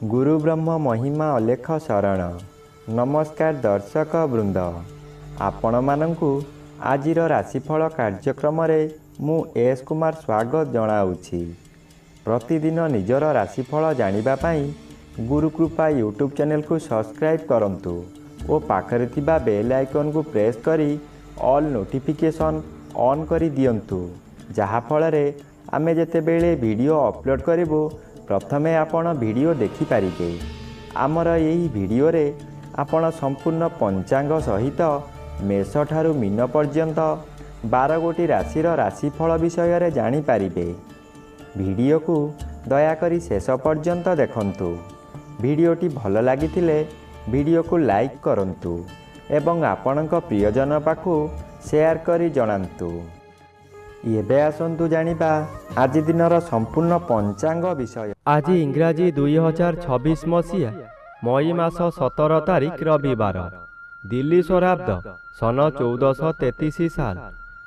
गुरु ब्रह्म महिमा अलेख शरण। नमस्कार दर्शक वृंद, आपण मानंकु आजिर राशिफल कार्यक्रम मु एस कुमार स्वागत जनाऊँगी। प्रतिदिन निजर राशिफल जानिबा पाई गुरुकृपा यूट्यूब चैनल को सब्सक्राइब करंतु और पाखरे थिबा बेल आइकन को प्रेस करी ऑल नोटिफिकेशन ऑन करी दियंतु, जहा फଳରେ आमे जेतेबेले वीडियो अपलोड करिवो प्रथमे आपण वीडियो देखि पारिबे। आमर यही वीडियो रे आपण संपूर्ण पंचांग सहित मेष ठारू मीन पर्यंत 12 गोटी राशिर राशिफल विषय रे जानि पारिबे। वीडियो को दयाकरी शेष पर्यंत देखंतु। वीडियोटी भल लागिथिले वीडियो को लाइक करंतु एवं आपणक प्रियजन पाखु शेयर करी जणांतु। एबे आसंतु जानिबा आज दिनर संपूर्ण पंचांग विषय। आज इंग्राजी 2026 मसीहा मई मास 17 तारिख रविवार, दिल्ली स्वराब्द सन 1433 साल,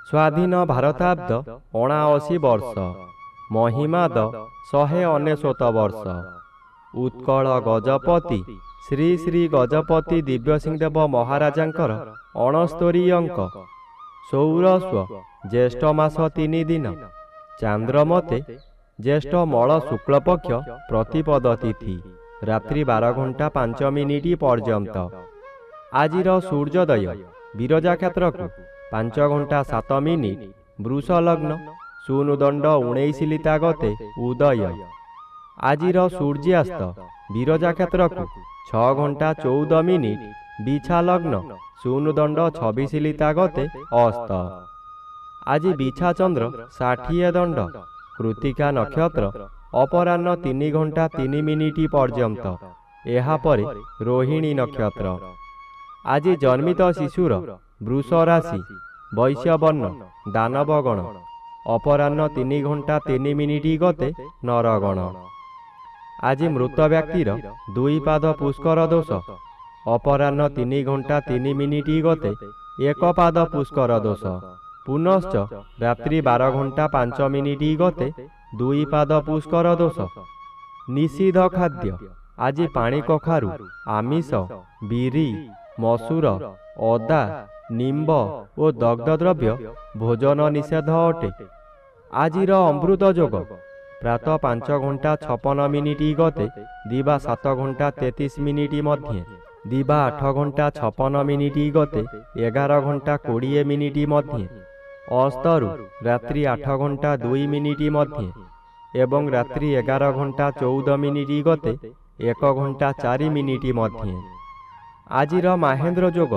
स्वाधीन भारताब्द 79 वर्ष, महिमाद 199 वर्ष। उत्कल गजपति श्री श्री गजपति दिव्यसिंहदेव महाराजांकर 69 अंक। सौरस्व ज्येष्ठ मास 3 दिन, चांद्रमते ज्येष्ठ मल शुक्लपक्ष प्रतिपद तिथि रात्रि 12 घंटा 5 मिनिट पर्यंत। आजिर सूर्योदय विरजा क्षेत्र को 5 घंटा 7 मिनिट, वृष लग्न सुनुदंड 19 लिता गते उदय। आजिर सूर्यास्त विरजा क्षेत्र को 6 घंटा 14 मिनिट, बिछा लग्न सुनुदंड 26 लिता गते अस्त। आज बिछा चंद्र 60 दंड, कृतिका नक्षत्र अपराह्न 3 घंटा 3 मिनिट पर्यंत, एहा परे रोहिणी नक्षत्र। आज जन्मित शिशुर वृष राशि, वैश्यवर्ण दानवगण, अपराह्न 3 घंटा 3 मिनिट गते नरगण। आज मृत व्यक्तिर 2 पाद पुष्कर दोष, अपराह्न 3 घंटा 3 मिनिट गते 1 पाद पुष्कर दोष। पुनश्च रात्रि 12 घंटा 5 मिनिट गते 2 पाद पुष्कर दोष। निषिद्ध खाद्य आज पानी कखारु, आमिष, बिरी, मसूर, अदा, निम्ब और दग्ध द्रव्य भोजन निषेध अटे। आजिर अमृत योग प्रातः 5 घंटा 56 मिनिट गते दिवा 7 घंटा 33 मिनिट मध्य, दिवा 8 घंटा 56 मिनिट गते 11 घंटा 20 मिनिट मध्य, अस्तरु रात्रि 8 घंटा 2 मिनिट मध्य एवं रात्रि 11 घंटा 14 मिनिट गते 1 घंटा 4 मिनिट मध्य। आजिर महेंद्र योग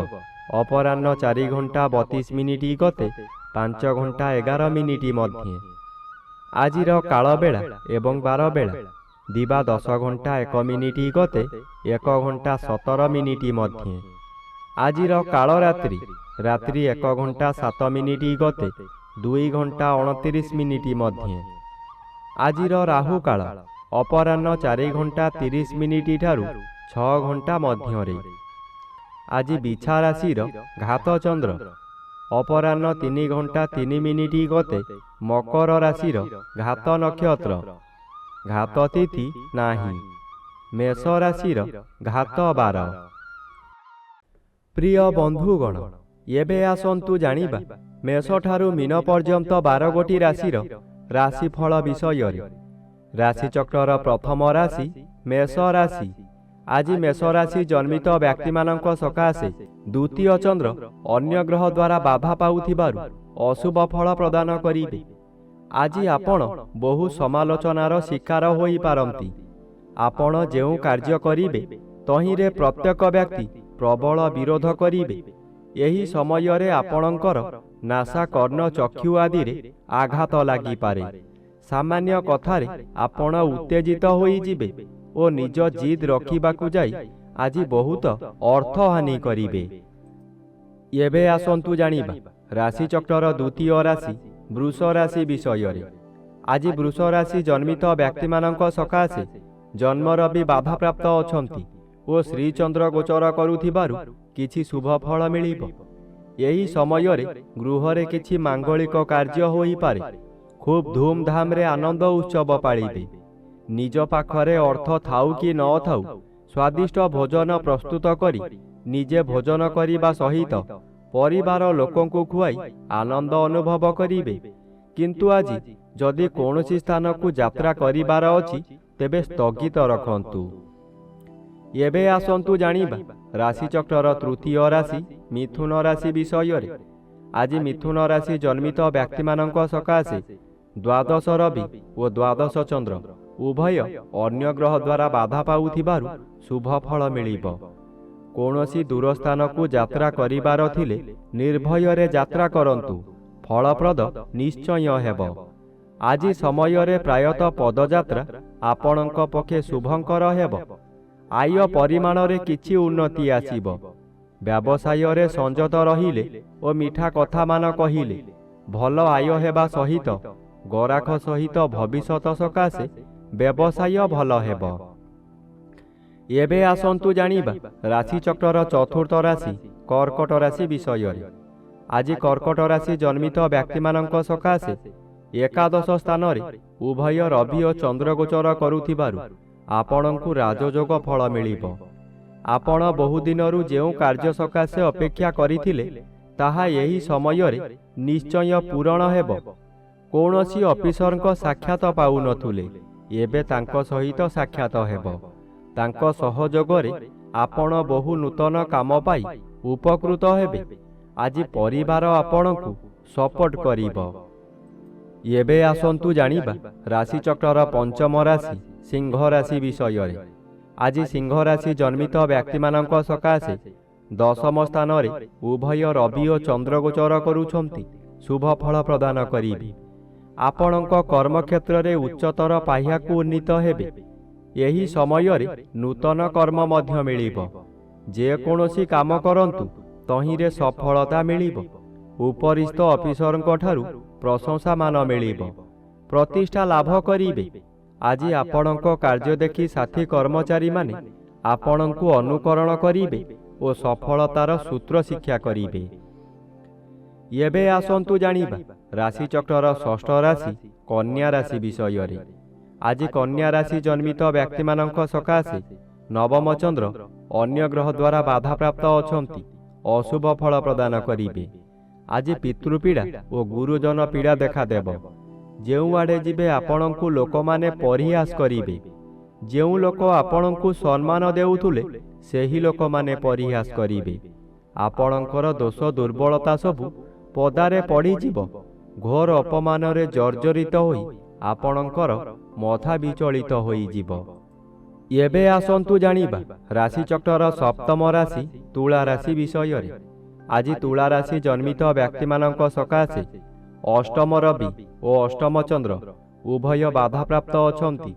अपराह्न 4 घंटा 32 मिनिट गते 5 घंटा 11 मिनिट मध्य। आजिर काल बेला एवं 12 बेला दिवा 10 घंटा 1 मिनिट गते 1 घंटा 17 मिनिट मध्य। आजिर काल रात्रि रात्रि 1 घंटा 7 मिनिट गते 2 घंटा 29 मिनिट मध्य। आजिर राहु काल अपराह्न 4 घंटा 30 मिनिट ठारू 6 घंटा मध्य। आज बिछा राशिर घात चंद्र अपराह्न 3 घंटा 3 मिनिट गते मकर राशिर घात नक्षत्र, घात तिथि नाही। मेष राशिर घात 12। प्रिय बंधुगण, एबे आसंतु जानिबा मेष ठारू मीन पर्यंत 12 गोटी राशिर राशिफल विषय। राशिचक्र प्रथम राशि मेष राशि। आज मेष राशि जन्मित व्यक्ति मानक सकाशे द्वितीय चंद्र अन्य ग्रह द्वारा बाधा पाउथिबारु अशुभ फल प्रदान करिबे। आज आपण बहु समालोचनार शिकार होई पारंती। आपण जेउ कार्य करिबे तहिरे प्रत्येक व्यक्ति प्रबल विरोध करिबे। एही समय रे आपणकर नासा कर्ण चक्षु आदि रे आघात लागि पारे। सामान्य कथारे आपण उत्तेजित होई जिबे और निज जिद रखिबाकू जाई आज बहुत अर्थ हानि करिबे। एबे आसंतु जानिबा राशिचक्र द्वितीय राशि वृष राशि विषय। आज वृष राशि जन्मित व्यक्ति मानक सकाशे जन्मर भी बाधा प्राप्त अछंती और श्री चंद्र गोचर करुथिबारु किछि शुभ फल मिलिबो। एही समय रे गृह रे किछि मांगलिक कार्य होई पारे। खूब धूमधाम रे आनंद उत्सव पाळिबे। ନିଜ ପାଖରେ ଅର୍ଥ ଥାଉ କି ନ ଥାଉ ସ୍ୱାଦିଷ୍ଟ ଭୋଜନ ପ୍ରସ୍ତୁତ କରି ନିଜେ ଭୋଜନ କରିବା ସହିତ ପରିବାର ଲୋକଙ୍କୁ ଖୁଆଇ ଆନନ୍ଦ ଅନୁଭବ କରିବେ। କିନ୍ତୁ ଆଜି ଯଦି କୌଣସି ସ୍ଥାନକୁ ଯାତ୍ରା କରିବାର ଅଛି ତେବେ ସ୍ଥଗିତ ରଖନ୍ତୁ। ଏବେ ଆସନ୍ତୁ ଜାଣିବା ରାଶିଚକ୍ରର ତୃତୀୟ ରାଶି ମିଥୁନ ରାଶି ବିଷୟରେ। ଆଜି ମିଥୁନ ରାଶି ଜନ୍ମିତ ବ୍ୟକ୍ତିମାନଙ୍କ ସକାଶେ ଦ୍ୱାଦଶ ରବି ଓ ଦ୍ୱାଦଶ ଚନ୍ଦ୍ର ଉଭୟ ଅନ୍ୟ ଗ୍ରହ ଦ୍ୱାରା ବାଧା ପାଉଥିବାରୁ ଶୁଭ ଫଳ ମିଳିବ। କୌଣସି ଦୂର ସ୍ଥାନକୁ ଯାତ୍ରା କରିବାର ଥିଲେ ନିର୍ଭୟରେ ଯାତ୍ରା କରନ୍ତୁ, ଫଳପ୍ରଦ ନିଶ୍ଚୟ ହେବ। ଆଜି ସମୟରେ ପ୍ରାୟତଃ ପଦଯାତ୍ରା ଆପଣଙ୍କ ପକ୍ଷେ ଶୁଭଙ୍କର ହେବ। ଆୟ ପରିମାଣରେ କିଛି ଉନ୍ନତି ଆସିବ। ବ୍ୟବସାୟରେ ସଂଯତ ରହିଲେ ଓ ମିଠା କଥାମାନ କହିଲେ ଭଲ ଆୟ ହେବା ସହିତ ଗରାଖ ସହିତ ଭବିଷ୍ୟତ ସକାଶେ ବ୍ୟବସାୟ ଭଲ ହେବ। ଏବେ ଆସନ୍ତୁ ଜାଣିବା ରାଶିଚକ୍ରର ଚତୁର୍ଥ ରାଶି କର୍କଟ ରାଶି ବିଷୟରେ। ଆଜି କର୍କଟ ରାଶି ଜନ୍ମିତ ବ୍ୟକ୍ତିମାନଙ୍କ ସକାଶେ ଏକାଦଶ ସ୍ଥାନରେ ଉଭୟ ରବି ଓ ଚନ୍ଦ୍ର ଗୋଚର କରୁଥିବାରୁ ଆପଣଙ୍କୁ ରାଜଯୋଗ ଫଳ ମିଳିବ। ଆପଣ ବହୁଦିନରୁ ଯେଉଁ କାର୍ଯ୍ୟ ସକାଶେ ଅପେକ୍ଷା କରିଥିଲେ ତାହା ଏହି ସମୟରେ ନିଶ୍ଚୟ ପୂରଣ ହେବ। କୌଣସି ଅଫିସରଙ୍କ ସାକ୍ଷାତ ପାଉନଥିଲେ, ଏବେ ତାଙ୍କ ସହିତ ସାକ୍ଷାତ ହେବ। ତାଙ୍କ ସହଯୋଗରେ ଆପଣ ବହୁ ନୂତନ କାମ ପାଇ ଉପକୃତ ହେବେ। ଆଜି ପରିବାର ଆପଣଙ୍କୁ ସପୋର୍ଟ କରିବ। ଏବେ ଆସନ୍ତୁ ଜାଣିବା ରାଶିଚକ୍ରର ପଞ୍ଚମ ରାଶି ସିଂହ ରାଶି ବିଷୟରେ। ଆଜି ସିଂହ ରାଶି ଜନ୍ମିତ ବ୍ୟକ୍ତିମାନଙ୍କ ସକାଶେ ଦଶମ ସ୍ଥାନରେ ଉଭୟ ରବି ଓ ଚନ୍ଦ୍ର ଗୋଚର କରୁଛନ୍ତି ଶୁଭ ଫଳ ପ୍ରଦାନ କରିବେ। ଆପଣଙ୍କ କର୍ମକ୍ଷେତ୍ରରେ ଉଚ୍ଚତର ପାହ୍ୟାକୁ ଉନ୍ନୀତ ହେବେ। ଏହି ସମୟରେ ନୂତନ କର୍ମ ମଧ୍ୟ ମିଳିବ। ଯେକୌଣସି କାମ କରନ୍ତୁ ତହିଁରେ ସଫଳତା ମିଳିବ। ଉପରିସ୍ଥ ଅଫିସରଙ୍କ ଠାରୁ ପ୍ରଶଂସାମାନ ମିଳିବ। ପ୍ରତିଷ୍ଠା ଲାଭ କରିବେ। ଆଜି ଆପଣଙ୍କ କାର୍ଯ୍ୟ ଦେଖି ସାଥୀ କର୍ମଚାରୀମାନେ ଆପଣଙ୍କୁ ଅନୁକରଣ କରିବେ ଓ ସଫଳତାର ସୂତ୍ର ଶିକ୍ଷା କରିବେ। ଏବେ ଆସନ୍ତୁ ଜାଣିବା ରାଶିଚକ୍ରର ଷଷ୍ଠ ରାଶି କନ୍ୟା ରାଶି ବିଷୟରେ। ଆଜି କନ୍ୟା ରାଶି ଜନ୍ମିତ ବ୍ୟକ୍ତିମାନଙ୍କ ସକାଶେ ନବମ ଚନ୍ଦ୍ର ଅନ୍ୟ ଗ୍ରହ ଦ୍ୱାରା ବାଧାପ୍ରାପ୍ତ ଅଛନ୍ତି, ଅଶୁଭ ଫଳ ପ୍ରଦାନ କରିବେ। ଆଜି ପିତୃପୀଡ଼ା ଓ ଗୁରୁଜନ ପୀଡ଼ା ଦେଖାଦେବ। ଯେଉଁଆଡ଼େ ଯିବେ ଆପଣଙ୍କୁ ଲୋକମାନେ ପରିହାସ କରିବେ। ଯେଉଁ ଲୋକ ଆପଣଙ୍କୁ ସମ୍ମାନ ଦେଉଥିଲେ ସେହି ଲୋକମାନେ ପରିହାସ କରିବେ। ଆପଣଙ୍କର ଦୋଷ ଦୁର୍ବଳତା ସବୁ ପଦାରେ ପଡ଼ିଯିବ। ଘୋର ଅପମାନରେ ଜର୍ଜରିତ ହୋଇ ଆପଣଙ୍କର ମଥା ବିଚଳିତ ହୋଇଯିବ। ଏବେ ଆସନ୍ତୁ ଜାଣିବା ରାଶିଚକ୍ରର ସପ୍ତମ ରାଶି ତୁଳା ରାଶି ବିଷୟରେ। ଆଜି ତୁଳା ରାଶି ଜନ୍ମିତ ବ୍ୟକ୍ତିମାନଙ୍କ ସକାଶେ ଅଷ୍ଟମ ରବି ଓ ଅଷ୍ଟମ ଚନ୍ଦ୍ର ଉଭୟ ବାଧାପ୍ରାପ୍ତ ଅଛନ୍ତି,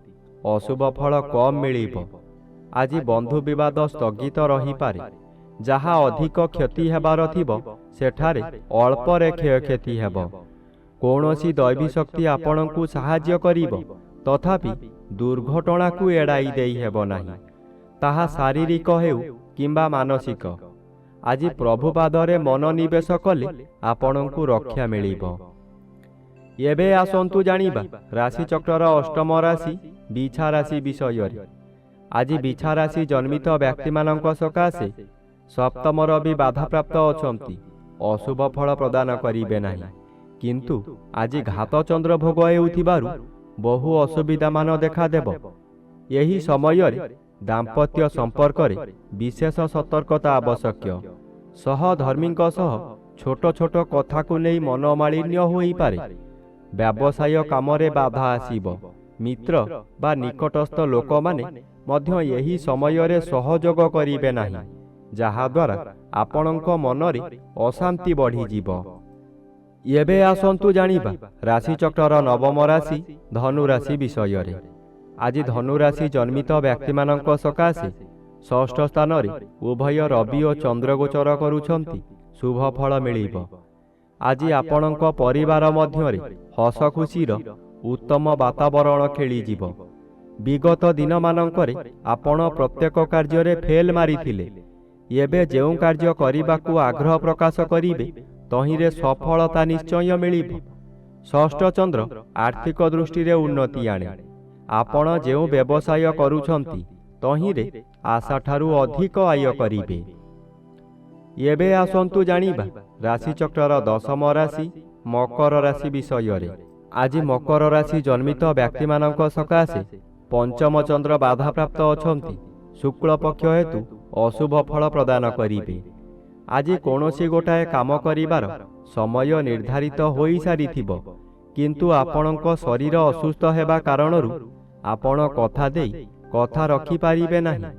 ଅଶୁଭ ଫଳ କମ୍ ମିଳିବ। ଆଜି ବନ୍ଧୁ ବିବାଦ ସ୍ଥଗିତ ରହିପାରେ। ଯାହା ଅଧିକ କ୍ଷତି ହେବାର ଥିବ ସେଠାରେ ଅଳ୍ପରେ କ୍ଷୟକ୍ଷତି ହେବ। କୌଣସି ଦୈବୀ ଶକ୍ତି ଆପଣଙ୍କୁ ସାହାଯ୍ୟ କରିବ, ତଥାପି ଦୁର୍ଘଟଣାକୁ ଏଡ଼ାଇ ଦେଇ ହେବ ନାହିଁ, ତାହା ଶାରୀରିକ ହେଉ କିମ୍ବା ମାନସିକ। ଆଜି ପ୍ରଭୁପାଦରେ ମନୋନିବେଶ କଲେ ଆପଣଙ୍କୁ ରକ୍ଷା ମିଳିବ। ଏବେ ଆସନ୍ତୁ ଜାଣିବା ରାଶିଚକ୍ରର ଅଷ୍ଟମ ରାଶି ବିଛା ରାଶି ବିଷୟରେ। ଆଜି ବିଛା ରାଶି ଜନ୍ମିତ ବ୍ୟକ୍ତିମାନଙ୍କ ସକାଶେ ସପ୍ତମ ରବି ବାଧାପ୍ରାପ୍ତ ଅଛନ୍ତି, ଅଶୁଭ ଫଳ ପ୍ରଦାନ କରିବେ ନାହିଁ। କିନ୍ତୁ ଆଜି ଘାତ ଚନ୍ଦ୍ର ଭୋଗ ହେଉଥିବାରୁ ବହୁ ଅସୁବିଧାମାନ ଦେଖାଦେବ। ଏହି ସମୟରେ ଦାମ୍ପତ୍ୟ ସମ୍ପର୍କରେ ବିଶେଷ ସତର୍କତା ଆବଶ୍ୟକ। ସହଧର୍ମୀଙ୍କ ସହ ଛୋଟ ଛୋଟ କଥାକୁ ନେଇ ମନୋମାଳିନ୍ୟ ହୋଇପାରେ। ବ୍ୟବସାୟ କାମରେ ବାଧା ଆସିବ। ମିତ୍ର ବା ନିକଟସ୍ଥ ଲୋକମାନେ ମଧ୍ୟ ଏହି ସମୟରେ ସହଯୋଗ କରିବେ ନାହିଁ, ଯାହାଦ୍ୱାରା ଆପଣଙ୍କ ମନରେ ଅଶାନ୍ତି ବଢ଼ିଯିବ। ଏବେ ଆସନ୍ତୁ ଜାଣିବା ରାଶିଚକ୍ରର ନବମ ରାଶି ଧନୁ ରାଶି ବିଷୟରେ। ଆଜି ଧନୁ ରାଶି ଜନ୍ମିତ ବ୍ୟକ୍ତିମାନଙ୍କ ସକାଶେ ଷଷ୍ଠ ସ୍ଥାନରେ ଉଭୟ ରବି ଓ ଚନ୍ଦ୍ର ଗୋଚର କରୁଛନ୍ତି, ଶୁଭ ଫଳ ମିଳିବ। ଆଜି ଆପଣଙ୍କ ପରିବାର ମଧ୍ୟରେ ହସ ଖୁସିର ଉତ୍ତମ ବାତାବରଣ ଖେଳିଯିବ। ବିଗତ ଦିନମାନଙ୍କରେ ଆପଣ ପ୍ରତ୍ୟେକ କାର୍ଯ୍ୟରେ ଫେଲ୍ ମାରିଥିଲେ। ଏବେ ଯେଉଁ କାର୍ଯ୍ୟ କରିବାକୁ ଆଗ୍ରହ ପ୍ରକାଶ କରିବେ ତହିଁରେ ସଫଳତା ନିଶ୍ଚୟ ମିଳିବ। ଷଷ୍ଠ ଚନ୍ଦ୍ର ଆର୍ଥିକ ଦୃଷ୍ଟିରେ ଉନ୍ନତି ଆଣେ। ଆପଣ ଯେଉଁ ବ୍ୟବସାୟ କରୁଛନ୍ତି ତହିଁରେ ଆଶାଠାରୁ ଅଧିକ ଆୟ କରିବେ। ଏବେ ଆସନ୍ତୁ ଜାଣିବା ରାଶିଚକ୍ରର ଦଶମ ରାଶି ମକର ରାଶି ବିଷୟରେ। ଆଜି ମକର ରାଶି ଜନ୍ମିତ ବ୍ୟକ୍ତିମାନଙ୍କ ସକାଶେ ପଞ୍ଚମ ଚନ୍ଦ୍ର ବାଧାପ୍ରାପ୍ତ ଅଛନ୍ତି। ଶୁକ୍ଳପକ୍ଷ ହେତୁ ଅଶୁଭ ଫଳ ପ୍ରଦାନ କରିବେ। ଆଜି କୌଣସି ଗୋଟାଏ କାମ କରିବାର ସମୟ ନିର୍ଦ୍ଧାରିତ ହୋଇସାରିଥିବ, କିନ୍ତୁ ଆପଣଙ୍କ ଶରୀର ଅସୁସ୍ଥ ହେବା କାରଣରୁ ଆପଣ କଥା ଦେଇ କଥା ରଖିପାରିବେ ନାହିଁ।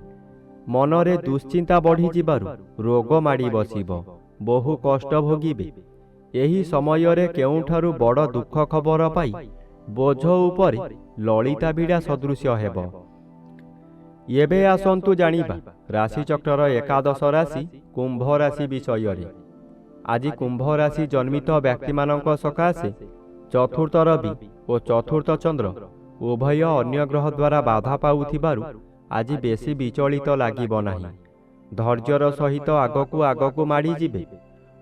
ମନରେ ଦୁଶ୍ଚିନ୍ତା ବଢ଼ିଯିବାରୁ ରୋଗ ମାଡ଼ି ବସିବ, ବହୁ କଷ୍ଟ ଭୋଗିବେ। ଏହି ସମୟରେ କେଉଁଠାରୁ ବଡ଼ ଦୁଃଖ ଖବର ପାଇ ବୋଝ ଉପରେ ଲଳିତା ବିଡ଼ା ସଦୃଶ୍ୟ ହେବ। ଏବେ ଆସନ୍ତୁ ଜାଣିବା ରାଶିଚକ୍ରର ଏକାଦଶ ରାଶି କୁମ୍ଭ ରାଶି ବିଷୟରେ। ଆଜି କୁମ୍ଭ ରାଶି ଜନ୍ମିତ ବ୍ୟକ୍ତିମାନଙ୍କ ସକାଶେ ଚତୁର୍ଥ ରବି ଓ ଚତୁର୍ଥ ଚନ୍ଦ୍ର ଉଭୟ ଅନ୍ୟ ଗ୍ରହ ଦ୍ୱାରା ବାଧା ପାଉଥିବାରୁ ଆଜି ବେଶୀ ବିଚଳିତ ଲାଗିବ ନାହିଁ। ଧୈର୍ଯ୍ୟର ସହିତ ଆଗକୁ ଆଗକୁ ମାଡ଼ିଯିବେ।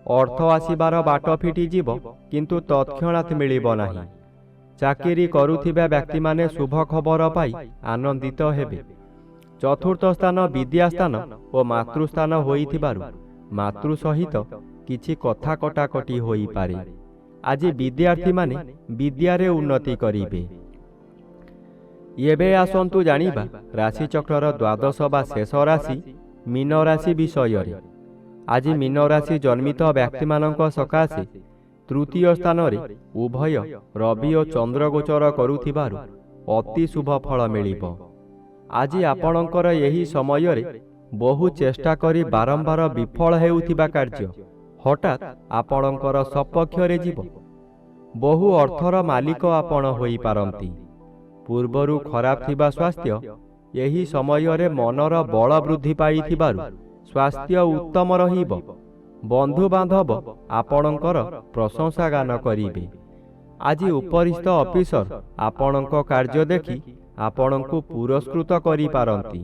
ଅର୍ଥ ଆସିବାର ବାଟ ଫିଟିଯିବ, କିନ୍ତୁ ତତ୍କ୍ଷଣାତ୍ ମିଳିବ ନାହିଁ। ଚାକିରି କରୁଥିବା ବ୍ୟକ୍ତିମାନେ ଶୁଭ ଖବର ପାଇ ଆନନ୍ଦିତ ହେବେ। ଚତୁର୍ଥ ସ୍ଥାନ ବିଦ୍ୟାସ୍ଥାନ ଓ ମାତୃସ୍ଥାନ ହୋଇଥିବାରୁ ମାତୃ ସହିତ କିଛି କଥା କଟାକଟି ହୋଇପାରେ। ଆଜି ବିଦ୍ୟାର୍ଥୀମାନେ ବିଦ୍ୟାରେ ଉନ୍ନତି କରିବେ। ଏବେ ଆସନ୍ତୁ ଜାଣିବା ରାଶିଚକ୍ରର ଦ୍ୱାଦଶ ବା ଶେଷ ରାଶି ମୀନ ରାଶି ବିଷୟରେ। ଆଜି ମୀନ ରାଶି ଜନ୍ମିତ ବ୍ୟକ୍ତିମାନଙ୍କ ସକାଶେ ତୃତୀୟ ସ୍ଥାନରେ ଉଭୟ ରବି ଓ ଚନ୍ଦ୍ର ଗୋଚର କରୁଥିବାରୁ ଅତି ଶୁଭ ଫଳ ମିଳିବ। ଆଜି ଆପଣଙ୍କର ଏହି ସମୟରେ ବହୁ ଚେଷ୍ଟା କରି ବାରମ୍ବାର ବିଫଳ ହେଉଥିବା କାର୍ଯ୍ୟ ହଠାତ୍ ଆପଣଙ୍କର ସପକ୍ଷରେ ଯିବ। ବହୁ ଅର୍ଥର ମାଲିକ ଆପଣ ହୋଇପାରନ୍ତି। ପୂର୍ବରୁ ଖରାପ ଥିବା ସ୍ୱାସ୍ଥ୍ୟ ଏହି ସମୟରେ ମନର ବଳ ବୃଦ୍ଧି ପାଇଥିବାରୁ ସ୍ୱାସ୍ଥ୍ୟ ଉତ୍ତମ ରହିବ। ବନ୍ଧୁବାନ୍ଧବ ଆପଣଙ୍କର ପ୍ରଶଂସା ଗାନ କରିବେ। ଆଜି ଉପରିସ୍ଥ ଅଫିସର ଆପଣଙ୍କ କାର୍ଯ୍ୟ ଦେଖି ଆପଣଙ୍କୁ ପୁରସ୍କୃତ କରିପାରନ୍ତି।